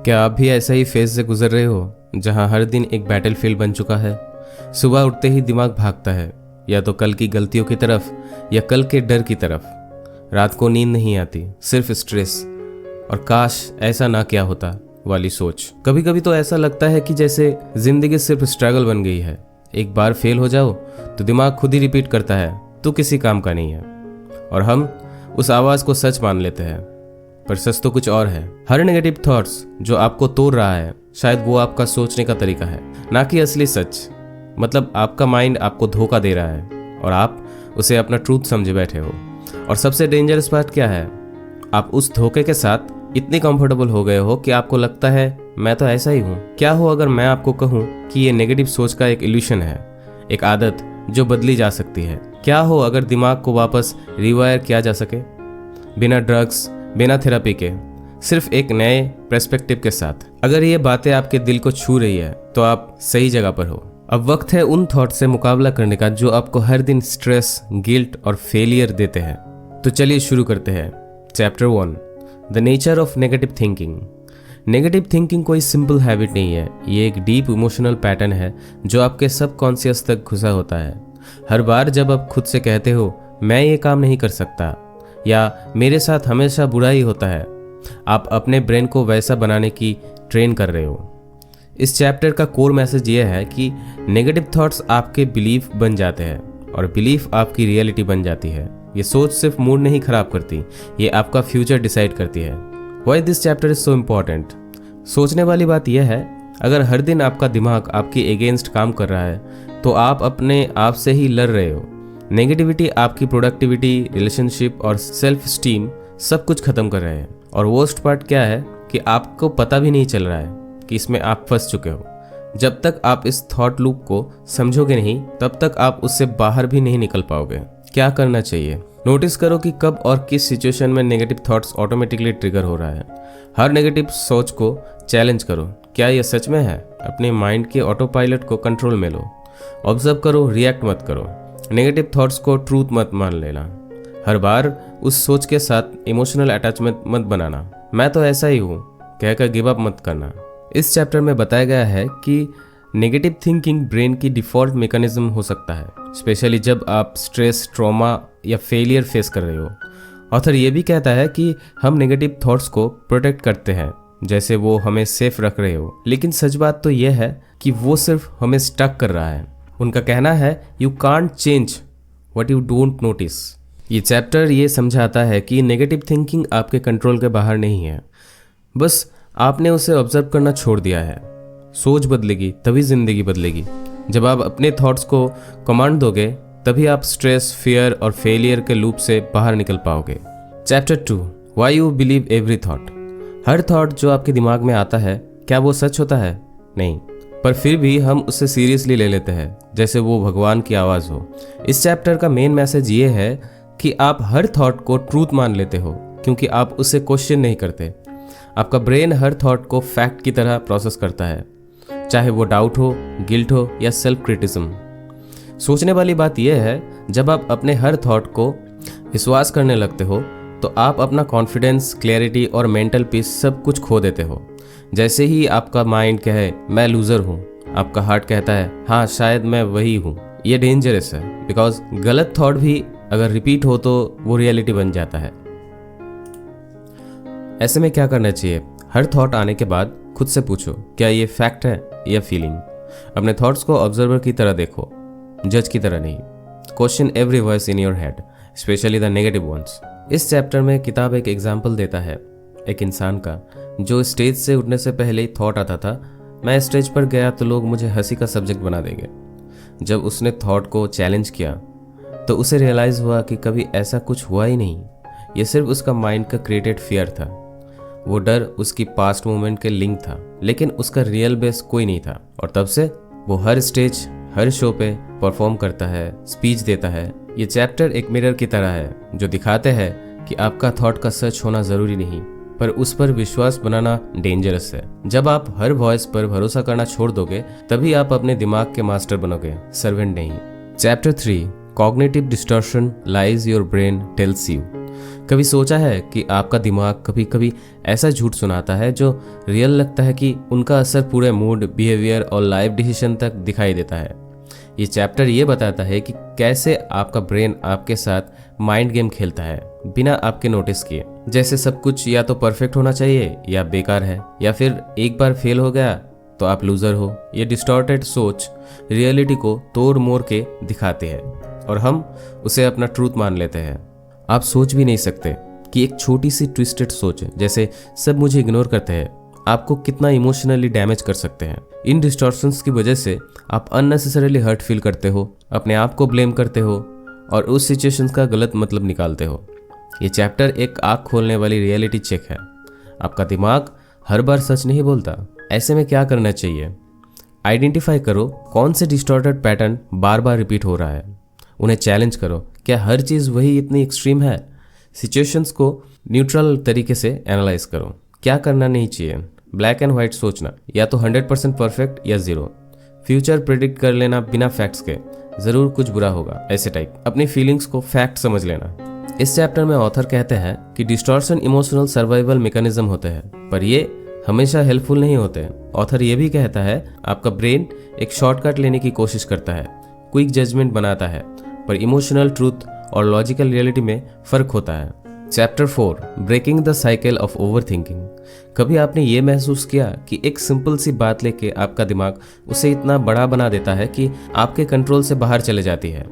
क्या आप भी ऐसा ही फेज से गुजर रहे हो जहां हर दिन एक बैटलफील्ड बन चुका है। सुबह उठते ही दिमाग भागता है या तो कल की गलतियों की तरफ या कल के डर की तरफ। रात को नींद नहीं आती, सिर्फ स्ट्रेस और काश ऐसा ना क्या होता वाली सोच। कभी कभी तो ऐसा लगता है कि जैसे जिंदगी सिर्फ स्ट्रगल बन गई है। एक बार फेल हो जाओ तो दिमाग खुद ही रिपीट करता है तू किसी काम का नहीं है, और हम उस आवाज़ को सच मान लेते हैं। पर सच तो कुछ और है। हर नेगेटिव थॉट्स जो आपको तोड़ रहा है शायद वो आपका सोचने का तरीका है, ना कि असली सच। मतलब आपका माइंड आपको धोखा दे रहा है और आप उसे अपना ट्रूथ समझे बैठे हो। और सबसे डेंजरस बात क्या है, आप उस धोखे के साथ इतने कंफर्टेबल हो गए हो कि आपको लगता है मैं तो ऐसा ही हूँ। क्या हो अगर मैं आपको कहूँ कि ये नेगेटिव सोच का एक इल्यूशन है, एक आदत जो बदली जा सकती है। क्या हो अगर दिमाग को वापस रिवायर किया जा सके, बिना ड्रग्स, बिना थेरेपी के, सिर्फ एक नए पर्सपेक्टिव के साथ। अगर ये बातें आपके दिल को छू रही है तो आप सही जगह पर हो। अब वक्त है उन थॉट से मुकाबला करने का जो आपको हर दिन स्ट्रेस, गिल्ट और फेलियर देते हैं। तो चलिए शुरू करते हैं। Chapter 1, the nature of negative thinking. Negative thinking कोई सिंपल हैबिट नहीं है, ये एक डीप इमोशनल पैटर्न है जो आपके सबकॉन्शियस तक घुसा होता है। हर बार जब आप खुद से कहते हो मैं ये काम नहीं कर सकता या मेरे साथ हमेशा बुरा ही होता है, आप अपने ब्रेन को वैसा बनाने की ट्रेन कर रहे हो। इस चैप्टर का कोर मैसेज ये है कि नेगेटिव थॉट्स आपके बिलीफ बन जाते हैं और बिलीफ आपकी रियलिटी बन जाती है। ये सोच सिर्फ मूड नहीं खराब करती, ये आपका फ्यूचर डिसाइड करती है। Why this chapter is so important. सोचने वाली बात यह है, अगर हर दिन आपका दिमाग आपके अगेंस्ट काम कर रहा है तो आप अपने आप से ही लड़ रहे हो। नेगेटिविटी आपकी प्रोडक्टिविटी, रिलेशनशिप और सेल्फ स्टीम सब कुछ खत्म कर रहे हैं। और वर्स्ट पार्ट क्या है कि आपको पता भी नहीं चल रहा है कि इसमें आप फंस चुके हो। जब तक आप इस थॉट लूप को समझोगे नहीं तब तक आप उससे बाहर भी नहीं निकल पाओगे। क्या करना चाहिए? नोटिस करो कि कब और किस सिचुएशन में नेगेटिव थॉट्स ऑटोमेटिकली ट्रिगर हो रहा है। हर नेगेटिव सोच को चैलेंज करो, क्या यह सच में है? अपने माइंड के ऑटो पायलट को कंट्रोल में लो। ऑब्जर्व करो, रिएक्ट मत करो। नेगेटिव थॉट्स को ट्रूथ मत मान लेना। हर बार उस सोच के साथ इमोशनल अटैचमेंट मत बनाना, मैं तो ऐसा ही हूँ कहकर गिव अप मत करना। इस चैप्टर में बताया गया है कि नेगेटिव थिंकिंग ब्रेन की डिफ़ॉल्ट मैकेनिज्म हो सकता है, स्पेशली जब आप स्ट्रेस, ट्रॉमा या फेलियर फेस कर रहे हो। ऑथर ये भी कहता है कि हम नेगेटिव थॉट्स को प्रोटेक्ट करते हैं जैसे वो हमें सेफ रख रहे हो, लेकिन सच बात तो यह है कि वो सिर्फ हमें स्टक कर रहा है। उनका कहना है you can't change what you don't notice. ये चैप्टर ये समझाता है कि नेगेटिव थिंकिंग आपके कंट्रोल के बाहर नहीं है, बस आपने उसे ऑब्जर्व करना छोड़ दिया है। सोच बदलेगी तभी जिंदगी बदलेगी। जब आप अपने थॉट्स को कमांड दोगे तभी आप स्ट्रेस, फियर और फेलियर के लूप से बाहर निकल पाओगे। Chapter 2, why you believe every thought. Her thought जो आपके दिमाग में आता है क्या वो सच होता है? नहीं, पर फिर भी हम उसे सीरियसली ले लेते हैं जैसे वो भगवान की आवाज़ हो। इस चैप्टर का मेन मैसेज ये है कि आप हर थॉट को ट्रूथ मान लेते हो क्योंकि आप उसे क्वेश्चन नहीं करते। आपका ब्रेन हर थॉट को फैक्ट की तरह प्रोसेस करता है, चाहे वो डाउट हो, गिल्ट हो या सेल्फ क्रिटिसिज्म। सोचने वाली बात यह है, जब आप अपने हर थॉट को विश्वास करने लगते हो तो आप अपना कॉन्फिडेंस, क्लैरिटी और मेंटल पीस सब कुछ खो देते हो। जैसे ही आपका माइंड कहे मैं लूज़र हूँ, आपका हार्ट कहता है हाँ शायद मैं वही हूँ। ये डेंजरस है बिकॉज गलत थॉट भी अगर रिपीट हो तो वो रियलिटी बन जाता है। ऐसे में क्या करना चाहिए? हर थॉट आने के बाद खुद से पूछो क्या ये फैक्ट है या फीलिंग। अपने थॉट्स को ऑब्जर्वर की तरह देखो, जज की तरह नहीं। Question every voice in your head, specially the negative ones. इस चैप्टर में किताब एक एग्जाम्पल देता है एक इंसान का जो स्टेज से उठने से पहले ही थॉट आता था मैं स्टेज पर गया तो लोग मुझे हंसी का सब्जेक्ट बना देंगे। जब उसने थॉट को चैलेंज किया तो उसे रियलाइज़ हुआ कि कभी ऐसा कुछ हुआ ही नहीं, ये सिर्फ उसका माइंड का क्रिएटेड फियर था। वो डर उसकी पास्ट मोमेंट के लिंक था, लेकिन उसका रियल बेस कोई नहीं था। और तब से वो हर स्टेज, हर शो पे परफॉर्म करता है, स्पीच देता है। ये चैप्टर एक मिरर की तरह है जो दिखाते हैं कि आपका थॉट का सच होना ज़रूरी नहीं, पर उस पर विश्वास बनाना डेंजरस है। जब आप हर वॉइस पर भरोसा करना छोड़ दोगे तभी आप अपने दिमाग के मास्टर बनोगे, सर्वेंट नहीं। Chapter 3, cognitive distortion lies your brain tells you. कभी सोचा है कि आपका दिमाग कभी कभी ऐसा झूठ सुनाता है जो रियल लगता है कि उनका असर पूरे मूड, बिहेवियर और लाइफ डिसीजन तक दिखाई देता है। ये चैप्टर ये बताता है कि कैसे आपका ब्रेन आपके साथ माइंड गेम खेलता है बिना आपके नोटिस किए। जैसे सब कुछ या तो परफेक्ट होना चाहिए या बेकार है, या फिर एक बार फेल हो गया तो आप लूजर हो। ये डिस्टॉर्टेड सोच रियलिटी को तोड़ मोड़ के दिखाती है और हम उसे अपना ट्रूथ मान लेते हैं। आप सोच भी नहीं सकते कि एक छोटी सी ट्विस्टेड सोच जैसे सब मुझे इग्नोर करते हैं आपको कितना इमोशनली डैमेज कर सकते हैं। इन डिस्टॉर्शंस की वजह से आप अननेसेसरीली हर्ट फील करते हो, अपने आप को ब्लेम करते हो और उस सिचुएशंस का गलत मतलब निकालते हो। ये चैप्टर एक आँख खोलने वाली रियलिटी चेक है। आपका दिमाग हर बार सच नहीं बोलता। ऐसे में क्या करना चाहिए? आइडेंटिफाई करो कौन से डिस्टॉर्टेड पैटर्न बार बार रिपीट हो रहा है। उन्हें चैलेंज करो, क्या हर चीज़ वही इतनी एक्सट्रीम है? सिचुएशंस को न्यूट्रल तरीके से एनालाइज करो। क्या करना नहीं चाहिए? ब्लैक एंड वाइट सोचना, या तो 100% परफेक्ट या 0। फ्यूचर प्रिडिक्ट कर लेना बिना फैक्ट्स के, ज़रूर कुछ बुरा होगा, ऐसे टाइप। अपनी फीलिंग्स को फैक्ट समझ लेना। इस चैप्टर में ऑथर कहते हैं कि डिस्टॉर्शन इमोशनल सर्वाइवल मैकेनिज्म होते हैं, पर ये हमेशा हेल्पफुल नहीं होते। ऑथर ये भी कहता है आपका ब्रेन एक शॉर्टकट लेने की कोशिश करता है, क्विक जजमेंट बनाता है, पर इमोशनल ट्रूथ और लॉजिकल रियलिटी में फ़र्क होता है। Chapter 4 breaking the cycle of overthinking. कभी आपने ये महसूस किया कि एक सिंपल सी बात लेके आपका दिमाग उसे इतना बड़ा बना देता है कि आपके कंट्रोल से बाहर चले जाती है?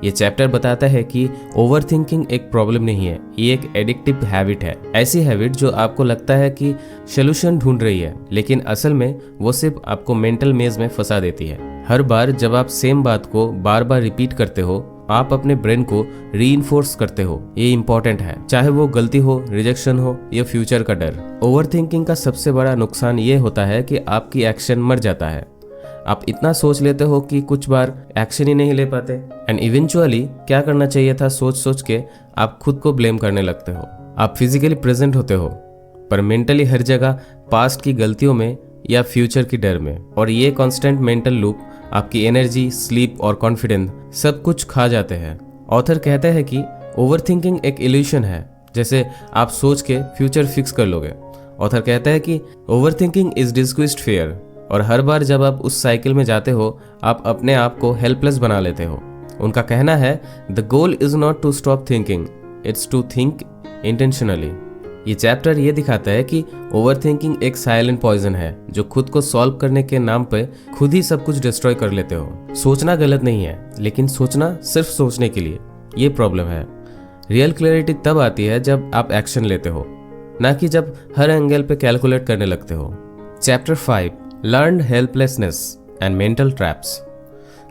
ये चैप्टर बताता है कि ओवर थिंकिंग एक प्रॉब्लम नहीं है, ये एक एडिक्टिव हैबिट है। ऐसी हैबिट जो आपको लगता है कि सोल्यूशन ढूंढ रही है, लेकिन असल में वो सिर्फ आपको मेंटल मेज में फंसा देती है। हर बार जब आप सेम बात को बार बार रिपीट करते हो, आप अपने ब्रेन को रीइंफोर्स करते हो। ये इंपॉर्टेंट है, चाहे वो गलती हो, रिजेक्शन हो या फ्यूचर का डर। ओवर थिंकिंग का सबसे बड़ा नुकसान ये होता है कि आपकी एक्शन मर जाता है। आप इतना सोच लेते हो कि कुछ बार एक्शन ही नहीं ले पाते, एंड इवेंचुअली क्या करना चाहिए था सोच सोच के आप खुद को ब्लेम करने लगते हो। आप फिजिकली प्रेजेंट होते हो पर मेंटली हर जगह पास्ट की गलतियों में या फ्यूचर की डर में, और ये कांस्टेंट मेंटल लूप आपकी एनर्जी, स्लीप और कॉन्फिडेंस सब कुछ खा जाते हैं। ऑथर कहते हैं कि ओवरथिंकिंग एक इल्यूशन है, जैसे आप सोच के फ्यूचर फिक्स कर लोगे। ऑथर कहता है कि ओवरथिंकिंग इज डिस्क्विज्ड फियर, और हर बार जब आप उस साइकिल में जाते हो आप अपने आप को हेल्पलेस बना लेते हो। उनका कहना है the goal is not to stop thinking, it's to think intentionally. ये चैप्टर ये दिखाता है कि ओवरथिंकिंग एक साइलेंट पॉइजन है जो खुद को सॉल्व करने के नाम पे खुद ही सब कुछ डिस्ट्रॉय कर लेते हो। सोचना गलत नहीं है, लेकिन सोचना सिर्फ सोचने के लिए, ये प्रॉब्लम है। रियल क्लैरिटी तब आती है जब आप एक्शन लेते हो, ना कि जब हर एंगल पे कैलकुलेट करने लगते हो। Chapter 5 learned helplessness and mental traps.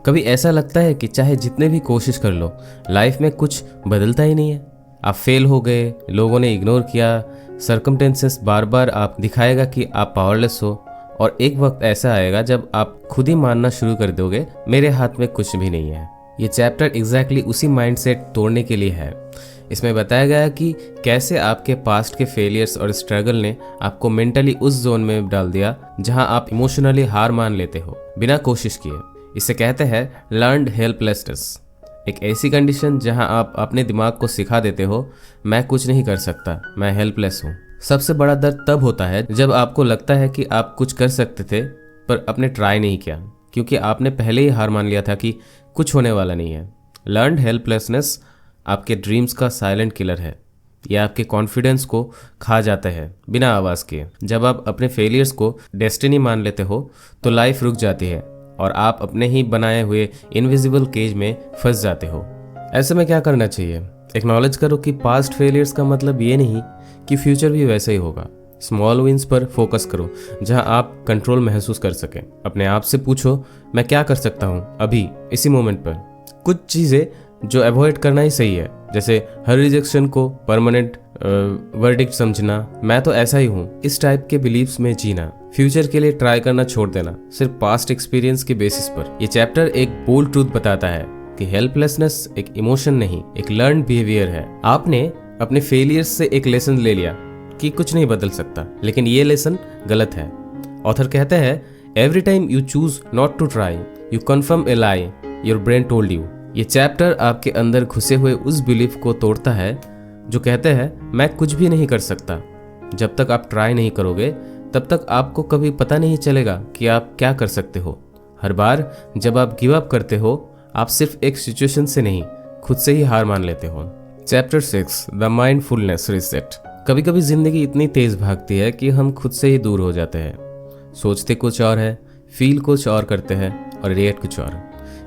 कभी ऐसा लगता है कि चाहे जितने भी कोशिश कर लो लाइफ में कुछ बदलता ही नहीं है। आप फेल हो गए, लोगों ने इग्नोर किया, सर्कमटेंसेस बार बार आप दिखाएगा कि आप पावरलेस हो, और एक वक्त ऐसा आएगा जब आप खुद ही मानना शुरू कर दोगे मेरे हाथ में कुछ भी नहीं है। ये चैप्टर एग्जैक्टली उसी माइंडसेट तोड़ने के लिए है। इसमें बताया गया है कि कैसे आपके पास्ट के फेलियर्स और स्ट्रगल ने आपको मेंटली उस जोन में डाल दिया जहां आप इमोशनली हार मान लेते हो बिना कोशिश किए। इसे कहते हैं लर्न्ड हेल्पलेसनेस, एक ऐसी कंडीशन जहां आप अपने दिमाग को सिखा देते हो मैं कुछ नहीं कर सकता, मैं हेल्पलेस हूँ। सबसे बड़ा दर्द तब होता है जब आपको लगता है कि आप कुछ कर सकते थे पर आपने ट्राई नहीं किया, क्योंकि आपने पहले ही हार मान लिया था कि कुछ होने वाला नहीं है। लर्न्ड हेल्पलेसनेस आपके ड्रीम्स का साइलेंट किलर है। यह आपके कॉन्फिडेंस को खा जाता है बिना आवाज़ के। जब आप अपने फेलियर्स को डेस्टिनी मान लेते हो तो लाइफ रुक जाती है और आप अपने ही बनाए हुए इनविजिबल केज में फंस जाते हो। ऐसे में क्या करना चाहिए? एक्नॉलेज करो कि पास्ट फेलियर्स का मतलब ये नहीं कि फ्यूचर भी वैसे ही होगा। स्मॉल विंस पर फोकस करो जहां आप कंट्रोल महसूस कर सकें। अपने आप से पूछो मैं क्या कर सकता हूं अभी इसी मोमेंट पर। कुछ चीज़ें जो अवॉइड करना ही सही है, जैसे हर रिजेक्शन को परमानेंट वर्डिक्ट समझना, मैं तो ऐसा ही हूँ, इस टाइप के बिलीव्स में जीना। फ्यूचर के लिए ट्राई करना छोड़ देना सिर्फ पास्ट एक्सपीरियंस के बेसिस पर। ये चैप्टर एक बोल्ड ट्रूथ बताता है कि हेल्पलेसनेस एक इमोशन नहीं, एक लर्न बिहेवियर है। आपने अपने फेलियर्स से एक लेसन ले लिया कि कुछ नहीं बदल सकता, लेकिन ये लेसन गलत है। ऑथर कहते हैं every time you choose not to try you confirm a lie your brain told you. ये चैप्टर आपके अंदर घुसे हुए उस बिलीफ को तोड़ता है जो कहते हैं मैं कुछ भी नहीं कर सकता। जब तक आप ट्राई नहीं करोगे तब तक आपको कभी पता नहीं चलेगा कि आप क्या कर सकते हो। हर बार जब आप गिव अप करते हो, आप सिर्फ एक सिचुएशन से नहीं, खुद से ही हार मान लेते हो। Chapter 6 the mindfulness reset. कभी कभी जिंदगी इतनी तेज भागती है कि हम खुद से ही दूर हो जाते हैं। सोचते कुछ और है, फील कुछ और करते हैं और रिएक्ट कुछ और।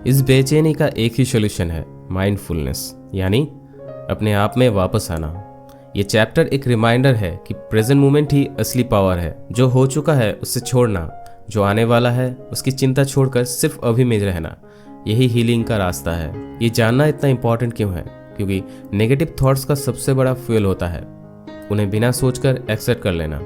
इस बेचैनी का एक ही सोल्यूशन है, माइंडफुलनेस, यानी अपने आप में वापस आना। ये चैप्टर एक रिमाइंडर है कि प्रेजेंट मोमेंट ही असली पावर है। जो हो चुका है उससे छोड़ना, जो आने वाला है उसकी चिंता छोड़कर सिर्फ अभी में रहना, यही हीलिंग का रास्ता है। ये जानना इतना इंपॉर्टेंट क्यों है? क्योंकि नेगेटिव थॉट्स का सबसे बड़ा फ्यूल होता है उन्हें बिना सोचकर एक्सेप्ट कर लेना।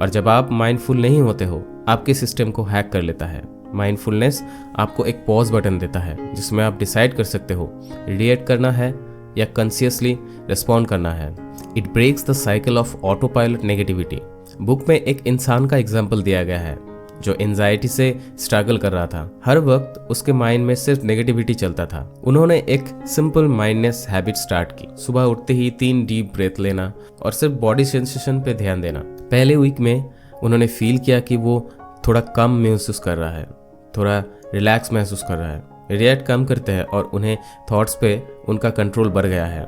और जब आप माइंडफुल नहीं होते हो, आपके सिस्टम को हैक कर लेता है। माइंडफुलनेस आपको एक पॉज बटन देता है जिसमें आप डिसाइड कर सकते हो रिएक्ट करना है या कॉन्शियसली रिस्पॉन्ड करना है। It breaks the cycle of autopilot negativity. Book में एक इंसान का एग्जाम्पल दिया गया है जो एंजाइटी से स्ट्रगल कर रहा था। हर वक्त उसके माइंड में सिर्फ नेगेटिविटी चलता था। उन्होंने एक सिंपल माइंडनेस हैबिट स्टार्ट की। सुबह उठते ही 3 डीप ब्रेथ लेना और सिर्फ बॉडी सेंसेशन पे ध्यान देना। पहले वीक में उन्होंने फील किया कि वो थोड़ा कम महसूस कर रहा है, थोड़ा रिलैक्स महसूस कर रहा है। रिएक्ट कम करते हैं और उन्हें थॉट्स पे उनका कंट्रोल बढ़ गया है।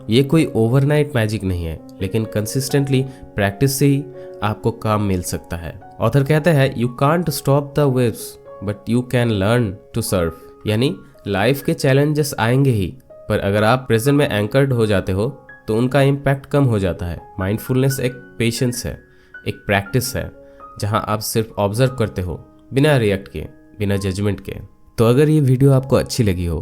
ये कोई ओवरनाइट मैजिक नहीं है, लेकिन कंसिस्टेंटली प्रैक्टिस से ही आपको काम मिल सकता है। ऑथर कहते हैं you can't stop the waves but you can learn to surf. यानी लाइफ के चैलेंजेस आएंगे ही, पर अगर आप प्रेजेंट में एंकर्ड हो जाते हो तो उनका इम्पैक्ट कम हो जाता है। माइंडफुलनेस एक पेशेंस है, एक प्रैक्टिस है जहां आप सिर्फ ऑब्जर्व करते हो, बिना रिएक्ट के, बिना जजमेंट के। तो अगर ये वीडियो आपको अच्छी लगी हो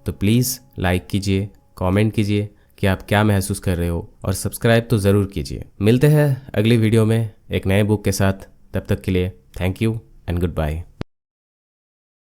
तो प्लीज़ लाइक कीजिए, कमेंट कीजिए कि आप क्या महसूस कर रहे हो और सब्सक्राइब तो ज़रूर कीजिए। मिलते हैं अगली वीडियो में एक नए बुक के साथ। तब तक के लिए thank you and good bye.